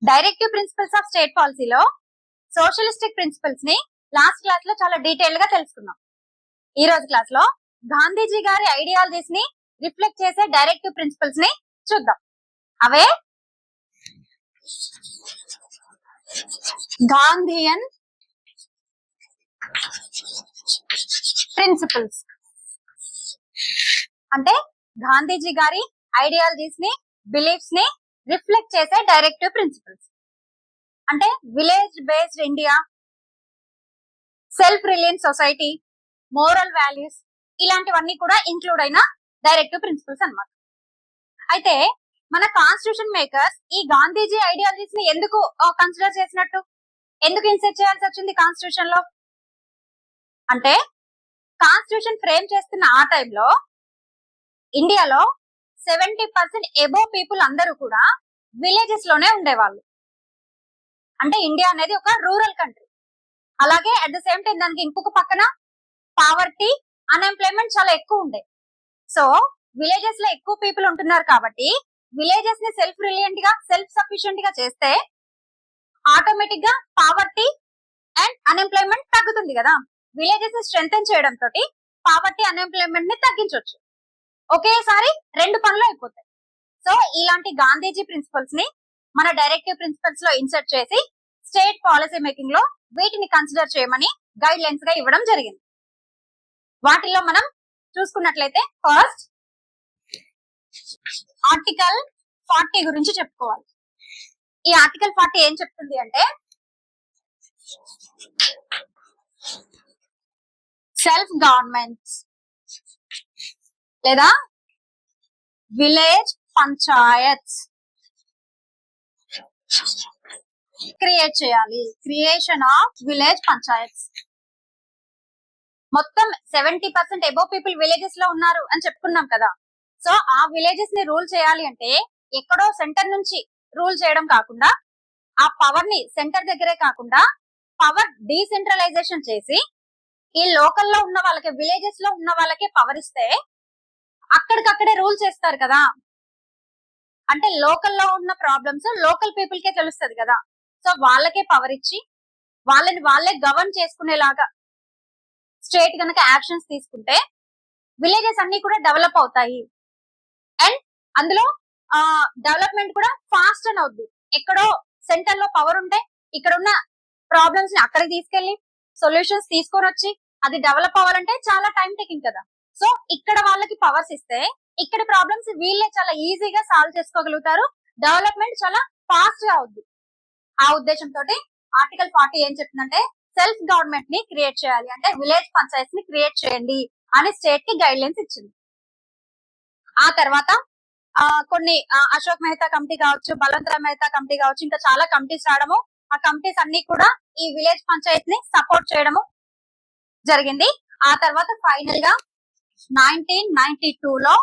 Directive principles of state పాలసీలో socialistic principles ని last class లో చాలా డీటెయిల్ గా తెలుసుకున్నాం. ఈ రోజు క్లాస్ లో గాంధీజీ గారి ఐడియాలజీస్ ని రిఫ్లెక్ట్ చేసే డైరెక్టివ్ ప్రిన్సిపల్స్ ని చూద్దాం. అవే గాంధీయన్ ప్రిన్సిపల్స్. అంటే గాంధీజీ గారి ఐడియాలజీస్ ని, బిలీఫ్స్ ని రిఫ్లెక్ట్ చేసే డైరెక్టివ్ ప్రిన్సిపల్స్. అంటే village based India, self Reliance society, moral values, ఇలాంటివన్నీ కూడా ఇంక్లూడ్ అయిన డైరెక్టివ్ ప్రిన్సిపల్స్ అన్నమాట. అయితే మన కాన్స్టిట్యూషన్ మేకర్స్ ఈ గాంధీజీ ఐడియాలజీస్ ని ఎందుకు కన్సిడర్ చేసినట్టు, ఎందుకు ఇన్సెట్ చేయాల్సి వచ్చింది కాన్స్టిట్యూషన్ లో అంటే, కాన్స్టిట్యూషన్ ఫ్రేమ్ చేస్తున్న ఆ టైంలో ఇండియాలో 70% ఎబో పీపుల్ అందరూ కూడా విలేజెస్ లోనే ఉండేవాళ్ళు. అంటే ఇండియా అనేది ఒక రూరల్ కంట్రీ. అలాగే అట్ ద సేమ్ టైం దానికి ఇంకొక పక్కన పావర్టీ, అన్ఎంప్లాయ్మెంట్ చాలా ఎక్కువ ఉండే. సో విలేజెస్ లో ఎక్కువ పీపుల్ ఉంటున్నారు కాబట్టి విలేజెస్ ని సెల్ఫ్ రిలియంట్ గా, సెల్ఫ్ సఫిషియెంట్ గా చేస్తే ఆటోమేటిక్ గా పావర్టీ అండ్ అన్ఎంప్లాయ్మెంట్ తగ్గుతుంది కదా. విలేజెస్ ని స్ట్రెంథెన్ చేయడం తోటి పావర్టీ, అన్ఎంప్లాయ్మెంట్ ని తగ్గించవచ్చు. ఒకేసారి రెండు పనులు అయిపోతాయి. సో ఇలాంటి గాంధీజీ ప్రిన్సిపల్స్ ని మన డైరెక్టివ్ ప్రిన్సిపల్స్ లో ఇన్సర్ట్ చేసి స్టేట్ పాలసీ మేకింగ్ లో వీటిని కన్సిడర్ చేయమని గైడ్ లైన్స్ గా ఇవ్వడం జరిగింది. వాటిల్లో మనం చూసుకున్నట్లయితే ఫస్ట్ ఆర్టికల్ 40 గురించి చెప్పుకోవాలి. ఈ ఆర్టికల్ 40 ఏం చెప్తుంది అంటే, సెల్ఫ్ గవర్నమెంట్స్ లేదా విలేజ్ పంచాయత్స్ క్రియేట్ చేయాలి. Creation of village panchayats. మొత్తం 70% ఎబో పీపుల్ విలేజెస్ లో ఉన్నారు అని చెప్పుకున్నాం కదా. సో ఆ విలేజెస్ ని రూల్ చేయాలి అంటే ఎక్కడో సెంటర్ నుంచి రూల్ చేయడం కాకుండా, ఆ పవర్ ని సెంటర్ దగ్గరే కాకుండా పవర్ డీసెంట్రలైజేషన్ చేసి ఈ లోకల్ లో ఉన్న వాళ్ళకి, విలేజెస్ లో ఉన్న వాళ్ళకే పవర్ ఇస్తే అక్కడికక్కడే రూల్ చేస్తారు కదా. అంటే లోకల్ లో ఉన్న ప్రాబ్లమ్స్ లోకల్ పీపుల్ కే తెలుస్తుంది కదా. సో వాళ్ళకే పవర్ ఇచ్చి వాళ్ళని వాళ్ళే గవర్న్ చేసుకునేలాగా స్టేట్ గనక యాక్షన్స్ తీసుకుంటే విలేజెస్ అన్ని కూడా డెవలప్ అవుతాయి. అండ్ అందులో డెవలప్మెంట్ కూడా ఫాస్ట్ అని అవుద్ది. ఎక్కడో సెంటర్ లో పవర్ ఉంటే ఇక్కడ ఉన్న ప్రాబ్లమ్స్ ని అక్కడికి తీసుకెళ్లి సొల్యూషన్స్ తీసుకొని వచ్చి అది డెవలప్ అవ్వాలంటే చాలా టైం టేకింగ్ కదా. సో ఇక్కడ వాళ్ళకి పవర్స్ ఇస్తే ఇక్కడ ప్రాబ్లమ్స్ వీళ్ళే చాలా ఈజీగా సాల్వ్ చేసుకోగలుగుతారు. డెవలప్మెంట్ చాలా ఫాస్ట్ గా అవుద్ది. ఆ ఉద్దేశంతో ఆర్టికల్ 40 ఏం చెప్తుందంటే, సెల్ఫ్ గవర్నమెంట్ ని క్రియేట్ చేయాలి, అంటే విలేజ్ పంచాయత్ ని క్రియేట్ చేయండి అని స్టేట్ కి గైడ్ లైన్స్ ఇచ్చింది. ఆ తర్వాత కొన్ని అశోక్ మెహతా కమిటీ కావచ్చు, బలవంతరాయ్ మెహతా కమిటీ కావచ్చు, ఇంకా చాలా కమిటీస్ రావడము, ఆ కమిటీస్ అన్ని కూడా ఈ విలేజ్ పంచాయత్ ని సపోర్ట్ చేయడము జరిగింది. ఆ తర్వాత ఫైనల్ గా 1992 లో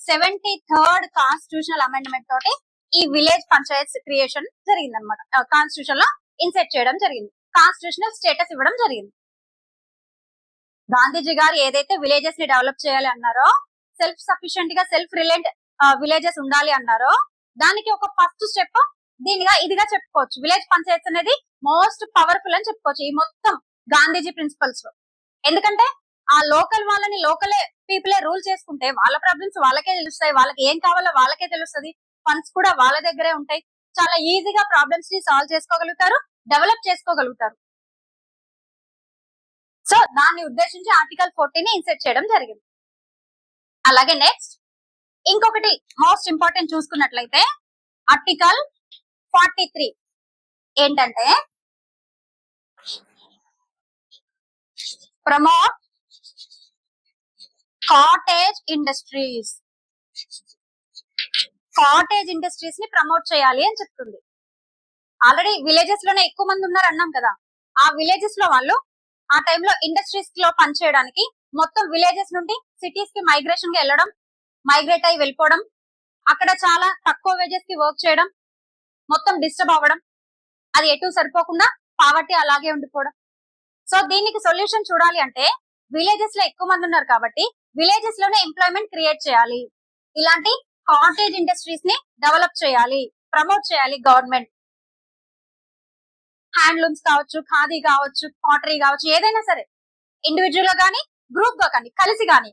73rd కాన్స్టిట్యూషనల్ అమెండ్మెంట్ తోటి ఈ విలేజ్ పంచాయత్ క్రియేషన్ జరిగింది అనమాట. కాన్స్టిట్యూషన్ లో ఇన్సెట్ చేయడం జరిగింది, కాన్స్టిట్యూషనల్ స్టేటస్ ఇవ్వడం జరిగింది. గాంధీజీ గారు ఏదైతే విలేజెస్ ని డెవలప్ చేయాలి అన్నారో, సెల్ఫ్ సఫిషియెంట్ గా, సెల్ఫ్ రిలయంట్ విలేజెస్ ఉండాలి అన్నారో, దానికి ఒక ఫస్ట్ స్టెప్ ఇదిగా చెప్పుకోవచ్చు. విలేజ్ పంచాయత్ అనేది మోస్ట్ పవర్ఫుల్ అని చెప్పుకోవచ్చు ఈ మొత్తం గాంధీజీ ప్రిన్సిపల్స్ లో. ఎందుకంటే ఆ లోకల్ వాళ్ళని లోకలే పీపులే రూల్ చేసుకుంటే వాళ్ళ ప్రాబ్లమ్స్ వాళ్ళకే తెలుస్తాయి, వాళ్ళకి ఏం కావాలో వాళ్ళకే తెలుస్తుంది, ఫండ్స్ కూడా వాళ్ళ దగ్గరే ఉంటాయి. చాలా ఈజీగా ప్రాబ్లమ్స్ ని సాల్వ్ చేసుకోగలుగుతారు, డెవలప్ చేసుకోగలుగుతారు. సో దాన్ని ఉద్దేశించి ఆర్టికల్ 40 ని ఇన్సెట్ చేయడం జరిగింది. అలాగే నెక్స్ట్ ఇంకొకటి మోస్ట్ ఇంపార్టెంట్ చూసుకున్నట్లయితే ఆర్టికల్ 43 ఏంటంటే, promote cottage industries. Cottage industries ని ప్రమోట్ చేయాలి అని చెప్తుంది. ఆల్రెడీ విలేజెస్ లోనే ఎక్కువ మంది ఉన్నారు అన్నాం కదా. ఆ విలేజెస్ లో వాళ్ళు ఆ టైంలో ఇండస్ట్రీస్ లో పనిచేయడానికి మొత్తం విలేజెస్ నుండి సిటీస్ కి మైగ్రేషన్ కి వెళ్ళడం, మైగ్రేట్ అయి వెళ్ళిపోవడం, అక్కడ చాలా తక్కువ వేజెస్ కి వర్క్ చేయడం, మొత్తం డిస్టర్బ్ అవ్వడం, అది ఎటు సరిపోకుండా పావర్టీ అలాగే ఉండిపోవడం. సో దీనికి సొల్యూషన్ చూడాలి అంటే విలేజెస్ లో ఎక్కువ మంది ఉన్నారు కాబట్టి విలేజెస్ లోనే ఎంప్లాయ్మెంట్ క్రియేట్ చేయాలి. ఇలాంటి కాటేజ్ ఇండస్ట్రీస్ ని డెవలప్ చేయాలి, ప్రమోట్ చేయాలి గవర్నమెంట్. హ్యాండ్లూమ్స్ కావచ్చు, ఖాదీ కావచ్చు, పాటరీ కావచ్చు, ఏదైనా సరే ఇండివిజువల్ గా కానీ గ్రూప్ గా కానీ కలిసి కానీ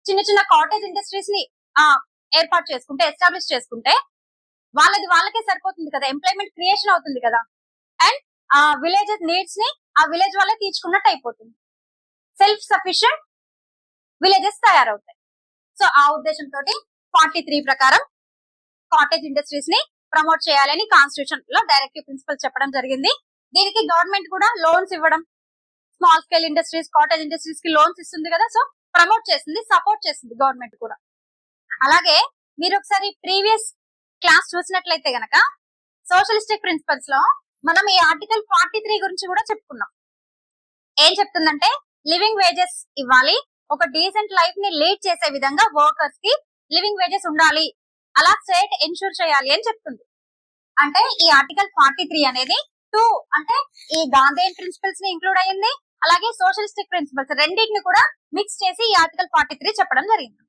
చిన్న చిన్న కాటేజ్ ఇండస్ట్రీస్ ని ఏర్పాటు చేసుకుంటే, ఎస్టాబ్లిష్ చేసుకుంటే వాళ్ళది వాళ్ళకే సరిపోతుంది కదా, ఎంప్లాయ్మెంట్ క్రియేషన్ అవుతుంది కదా, అండ్ ఆ విలేజెస్ నీడ్స్ ని ఆ విలేజ్ వాళ్ళే తీర్చుకున్నట్టు అయిపోతుంది. సెల్ఫ్ సఫిషియెంట్ విలేజెస్ తయారవుతాయి. సో ఆ ఉద్దేశంతో 43 ప్రకారం కాటేజ్ ఇండస్ట్రీస్ ని ప్రమోట్ చేయాలని కాన్స్టిట్యూషన్ లో డైరెక్టివ్ ప్రిన్సిపల్ చెప్పడం జరిగింది. దీనికి గవర్నమెంట్ కూడా లోన్స్ ఇవ్వడం, small scale industries, cottage industries కి లోన్స్ ఇస్తుంది కదా, సో ప్రమోట్ చేస్తుంది, సపోర్ట్ చేస్తుంది గవర్నమెంట్ కూడా. అలాగే మీరు ఒకసారి ప్రీవియస్ క్లాస్ చూసినట్లయితే గనక సోషలిస్టిక్ ప్రిన్సిపల్స్ లో మనం ఈ ఆర్టికల్ 43 గురించి కూడా చెప్పుకున్నాం. ఏం చెప్తుందంటే లివింగ్ వేజెస్ ఇవ్వాలి, ఒక డీసెంట్ లైఫ్ ని లీడ్ చేసే విధంగా వర్కర్స్ కి లివింగ్ వేజెస్ ఉండాలి, అలా స్టేట్ ఎన్షూర్ చేయాలి అని చెప్తుంది. అంటే ఈ ఆర్టికల్ 43 అనేది 2 అంటే ఈ గాంధీయన్ ప్రిన్సిపల్స్ ని ఇంక్లూడ్ అయ్యింది, అలాగే సోషలిస్టిక్ ప్రిన్సిపల్స్ రెండింటిని కూడా మిక్స్ చేసి ఈ ఆర్టికల్ 43 చెప్పడం జరిగింది.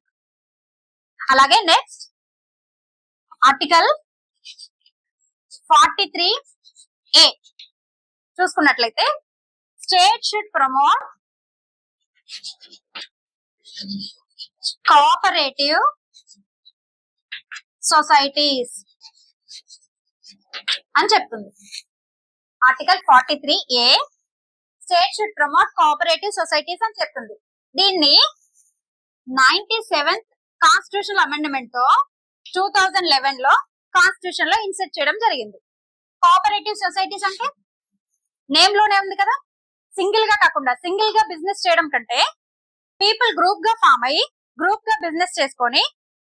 అలాగే నెక్స్ట్ ఆర్టికల్ 43A చూసుకున్నట్లయితే state should promote cooperative societies అని చెప్తుంది. Article 43A state should promote cooperative societies అని చెప్తుంది. దీన్ని 97th కాన్స్టిట్యూషనల్ అమెండ్మెంట్ తో 2011 లో కాన్స్టిట్యూషన్ లో ఇన్సెర్ట్ చేయడం జరిగింది. కోఆపరేటివ్ సొసైటీస్ అంటే నేమ్ లోనే ఉంది కదా, సింగిల్ గా కాకుండా, సింగిల్ గా బిజినెస్ చేయడం కంటే పీపుల్ గ్రూప్ గా ఫామ్ అయ్యి గ్రూప్ గా బిజినెస్ చేసుకొని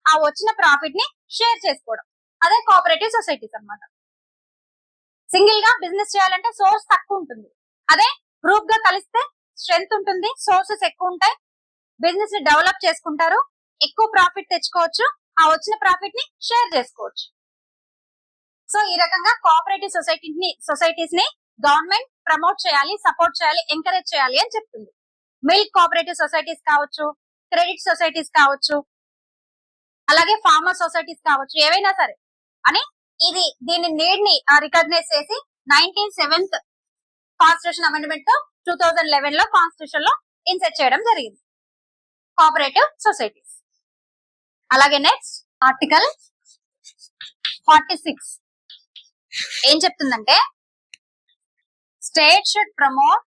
ఆ వచ్చిన ప్రాఫిట్ ని షేర్ చేసుకోవడం, అదే కోఆపరేటివ్ సొసైటీస్ అన్నమాట. సింగిల్ గా బిజినెస్ చేయాలంటే సోర్స్ తక్కువ ఉంటుంది, అదే గ్రూప్ గా కలిస్తే స్ట్రెంగ్త్ ఉంటుంది, సోర్సెస్ ఎక్కువ ఉంటాయి, బిజినెస్ ని డెవలప్ చేసుకుంటారు, ఎక్కువ ప్రాఫిట్ తెచ్చుకోవచ్చు, ఆ వచ్చిన ప్రాఫిట్ ని షేర్ చేసుకోవచ్చు. సో ఈ రకంగా కోఆపరేటివ్ సొసైటీస్ ని గవర్నమెంట్ ప్రమోట్ చేయాలి, సపోర్ట్ చేయాలి, ఎంకరేజ్ చేయాలి అని చెప్తుంది. మిల్క్ కోఆపరేటివ్ సొసైటీస్ కావచ్చు, క్రెడిట్ సొసైటీస్ కావచ్చు, అలాగే ఫార్మర్ సొసైటీస్ కావచ్చు, ఏవైనా సరే అని దీని నీడ్ ని రికగ్నైజ్ చేసి 97th కాన్స్టిట్యూషన్ అమెండ్మెంట్ తో 2011 లో కాన్స్టిట్యూషన్ లో ఇన్సెర్ట్ చేయడం జరిగింది కోఆపరేటివ్ సొసైటీస్. అలాగే నెక్స్ట్ ఆర్టికల్ 46 ఏం చెప్తుందంటే state should promote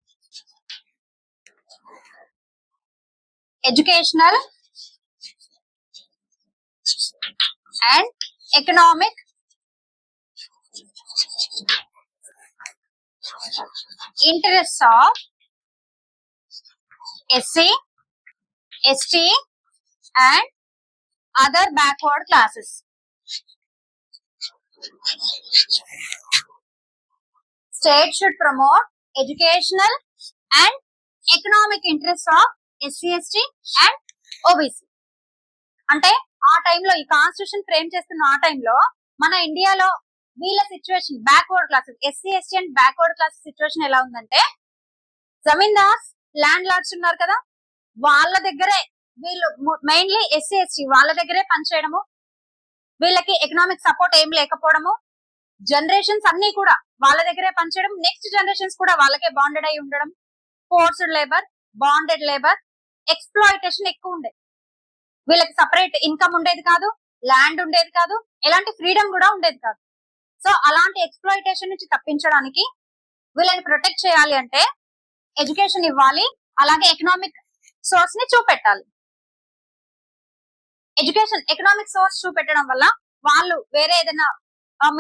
educational and economic interests of SC, ST and other backward classes. State should promote educational and economic interests of SC, ST and OBC. అంటే ఆ టైంలో ఈ constitution frame చేస్తున్న ఆ టైంలో మన ఇండియాలో వీళ్ళ situation backward classes, SC ST and backward classes situation ఎలా ఉందంటే జమీందార్స్, ల్యాండ్ లార్డ్స్ ఉన్నారు కదా, వాళ్ళ దగ్గరే వీళ్ళు మెయిన్లీ ఎస్సీ ఎస్టీ వాళ్ళ దగ్గరే పనిచేయడము, వీళ్ళకి ఎకనామిక్ సపోర్ట్ ఏం లేకపోవడము, జనరేషన్స్ అన్ని కూడా వాళ్ళ దగ్గరే పనిచేయడం, నెక్స్ట్ జనరేషన్స్ కూడా వాళ్ళకే బాండెడ్ అయి ఉండడం, forced labour, bonded labour, exploitation ఎక్కువ ఉండేది, వీళ్ళకి సపరేట్ ఇన్కమ్ ఉండేది కాదు, ల్యాండ్ ఉండేది కాదు, ఎలాంటి ఫ్రీడమ్ కూడా ఉండేది కాదు. సో అలాంటి ఎక్స్ప్లాయిటేషన్ నుంచి తప్పించడానికి వీళ్ళని ప్రొటెక్ట్ చేయాలి అంటే ఎడ్యుకేషన్ ఇవ్వాలి, అలాగే ఎకనామిక్ సోర్స్ ని చూపెట్టాలి. ఎకనామిక్ సోర్స్ చూపెట్టడం వల్ల వాళ్ళు వేరే ఏదైనా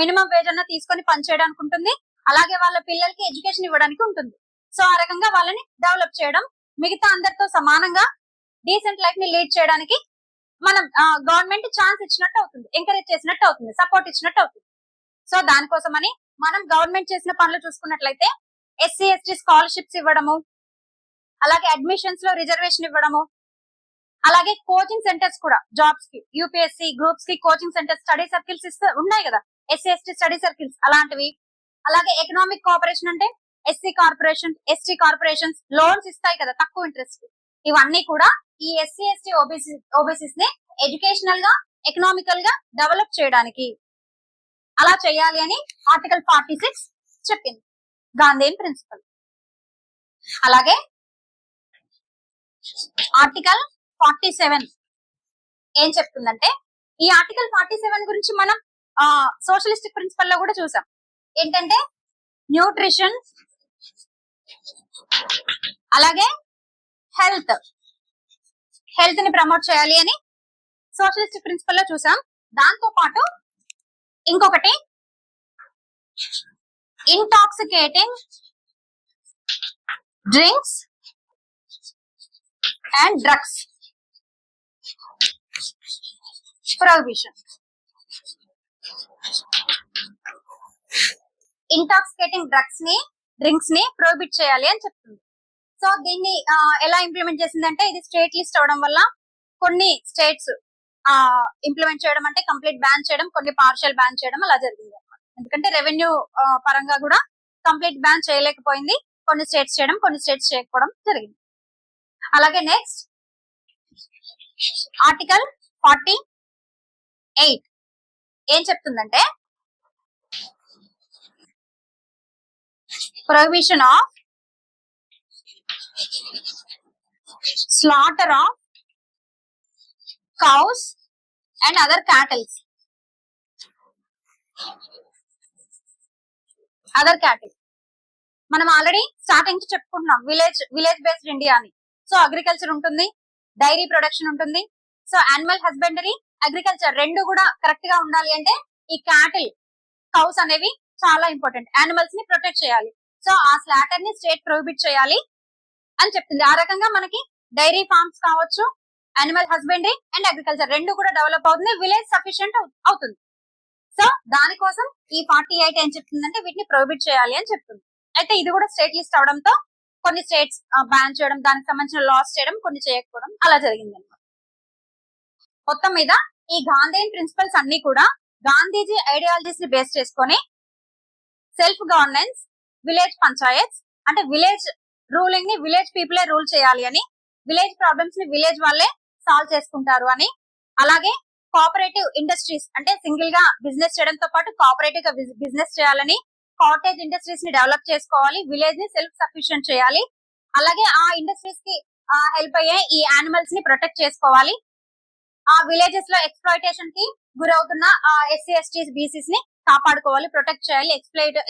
మినిమం వేజ్ అన్న తీసుకొని పనిచేయడానికి ఉంటుంది, అలాగే వాళ్ళ పిల్లలకి ఎడ్యుకేషన్ ఇవ్వడానికి ఉంటుంది. సో ఆ రకంగా వాళ్ళని డెవలప్ చేయడం, మిగతా అందరితో సమానంగా డీసెంట్ లైఫ్ ని లీడ్ చేయడానికి మనం గవర్నమెంట్ ఛాన్స్ ఇచ్చినట్టు అవుతుంది, ఎంకరేజ్ చేసినట్టు అవుతుంది, సపోర్ట్ ఇచ్చినట్టు అవుతుంది. సో దానికోసమని మనం గవర్నమెంట్ చేసిన పనులు చూసుకున్నట్లయితే ఎస్సీ ఎస్టీ స్కాలర్షిప్స్ ఇవ్వడము, అలాగే అడ్మిషన్స్ లో రిజర్వేషన్ ఇవ్వడము, అలాగే కోచింగ్ సెంటర్స్ కూడా జాబ్స్ కి, యూపీఎస్సీ గ్రూప్స్ కి కోచింగ్ సెంటర్స్, స్టడీ సర్కిల్స్ ఉన్నాయి కదా, ఎస్సీ ఎస్టీ స్టడీ సర్కిల్స్ అలాంటివి. అలాగే ఎకనామిక్ కోఆపరేషన్ అంటే SC corporation, ST corporations loans ఇస్తాయి కదా తక్కువ ఇంట్రెస్ట్, ఇవన్నీ కూడా ఈ ఎస్సీ ఎస్టీ ఓబీసీస్ ని ఎడ్యుకేషనల్ గా, ఎకనామికల్ గా డెవలప్ చేయడానికి అలా చేయాలి అని ఆర్టికల్ 46 చెప్పింది. Gandhian principal. అలాగే ఆర్టికల్ 47 ఏం చెప్తుందంటే, ఈ ఆర్టికల్ 47 గురించి మనం సోషలిస్టిక్ ప్రిన్సిపల్ లో కూడా చూసాం. ఏంటంటే న్యూట్రిషన్, అలాగే హెల్త్ ని ప్రమోట్ చేయాలి అని సోషలిస్టిక్ ప్రిన్సిపల్ లో చూసాం. దాంతో పాటు ఇంకొకటి intoxicating drinks and drugs prohibition. Intoxicating drinks ని ప్రొహిబిట్ చేయాలి అని చెప్తుంది. సో దీన్ని ఎలా ఇంప్లిమెంట్ చేసిందంటే, ఇది స్టేట్ లిస్ట్ అవడం వల్ల కొన్ని స్టేట్స్ ఇంప్లిమెంట్ చేయడం అంటే కంప్లీట్ బ్యాన్ చేయడం, కొన్ని పార్షియల్ బ్యాన్ చేయడం అలా జరిగింది అన్నమాట. ఎందుకంటే రెవెన్యూ పరంగా కూడా కంప్లీట్ బ్యాన్ చేయలేకపోయింది, కొన్ని స్టేట్స్ చేయడం, కొన్ని స్టేట్స్ చేయకపోవడం జరిగింది. అలాగే నెక్స్ట్ ఆర్టికల్ 48 ఏం చెప్తుందంటే, prohibition of slaughter of cows and other cattle. మనం ఆల్రెడీ స్టార్టింగ్ చెప్పుకుంటున్నాం విలేజ్ బేస్డ్ ఇండియా అని. సో అగ్రికల్చర్ ఉంటుంది, డైరీ ప్రొడక్షన్ ఉంటుంది. సో యానిమల్ హస్బెండరీ, అగ్రికల్చర్ రెండు కూడా కరెక్ట్ గా ఉండాలి అంటే ఈ క్యాటిల్, కౌస్ అనేవి చాలా ఇంపార్టెంట్. యానిమల్స్ ని ప్రొటెక్ట్ చేయాలి. సో ఆ స్లాటర్ ని స్టేట్ ప్రొహిబిట్ చేయాలి అని చెప్తుంది. ఆ రకంగా మనకి డైరీ ఫార్మ్స్ కావచ్చు, యానిమల్ హస్బెండరీ అండ్ అగ్రికల్చర్ రెండు కూడా డెవలప్ అవుతుంది, విలేజ్ సఫిషియెంట్ అవుతుంది. సో దానికోసం ఈ 48 ఏం చెప్తుందంటే వీటిని ప్రొహిబిట్ చేయాలి అని చెప్తుంది. అయితే ఇది కూడా స్టేట్ లిస్ట్ అవడంతో కొన్ని స్టేట్స్ బ్యాన్ చేయడం, దానికి సంబంధించిన లాస్ చేయడం, కొన్ని చేయకపోవడం అలా జరిగింది అనమాట. మొత్తం మీద ఈ గాంధీయన్ ప్రిన్సిపల్స్ అన్ని కూడా గాంధీజీ ఐడియాలజీస్ ని బేస్ చేసుకొని సెల్ఫ్ గవర్నెన్స్, విలేజ్ పంచాయత్స్ అంటే విలేజ్ రూలింగ్ ని విలేజ్ పీపులే రూల్ చేయాలి అని, విలేజ్ ప్రాబ్లమ్స్ ని విలేజ్ వాళ్ళే సాల్వ్ చేసుకుంటారు అని, అలాగే కోఆపరేటివ్ ఇండస్ట్రీస్ అంటే సింగిల్ గా బిజినెస్ చేయడంతో పాటు కోఆపరేటివ్ గా బిజినెస్ చేయాలని, కాటేజ్ ఇండస్ట్రీస్ ని డెవలప్ చేసుకోవాలి, విలేజ్ ని సెల్ఫ్ సఫిషియెంట్ చేయాలి, అలాగే ఆ ఇండస్ట్రీస్ కి హెల్ప్ అయ్యే ఈ యానిమల్స్ ని ప్రొటెక్ట్ చేసుకోవాలి, ఆ విలేజెస్ లో ఎక్స్ప్లాయిటేషన్ కి గురవుతున్న ఎస్సీ ఎస్టీస్ బీసీస్ ని కాపాడుకోవాలి, ప్రొటెక్ట్ చేయాలి,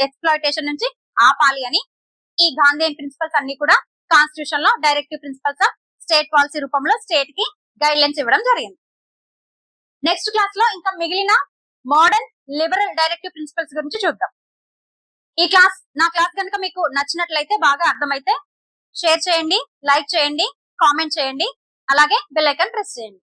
ఎక్స్ప్లాయిటేషన్ నుంచి ఆపాలి అని ఈ గాంధీయన్ ప్రిన్సిపల్స్ అన్ని కూడా కాన్స్టిట్యూషన్ లో directive principles of state policy రూపంలో స్టేట్ కి గైడ్ లైన్స్ ఇవ్వడం జరిగింది. నెక్స్ట్ క్లాస్ లో ఇంకా మిగిలిన మోడర్న్ లిబరల్ డైరెక్టివ్ ప్రిన్సిపల్స్ గురించి చూద్దాం. నా క్లాస్ కనుక మీకు నచ్చినట్లయితే, బాగా అర్థమైతే షేర్ చేయండి, లైక్ చేయండి, కామెంట్ చేయండి, అలాగే బెల్ ఐకాన్ ప్రెస్ చేయండి.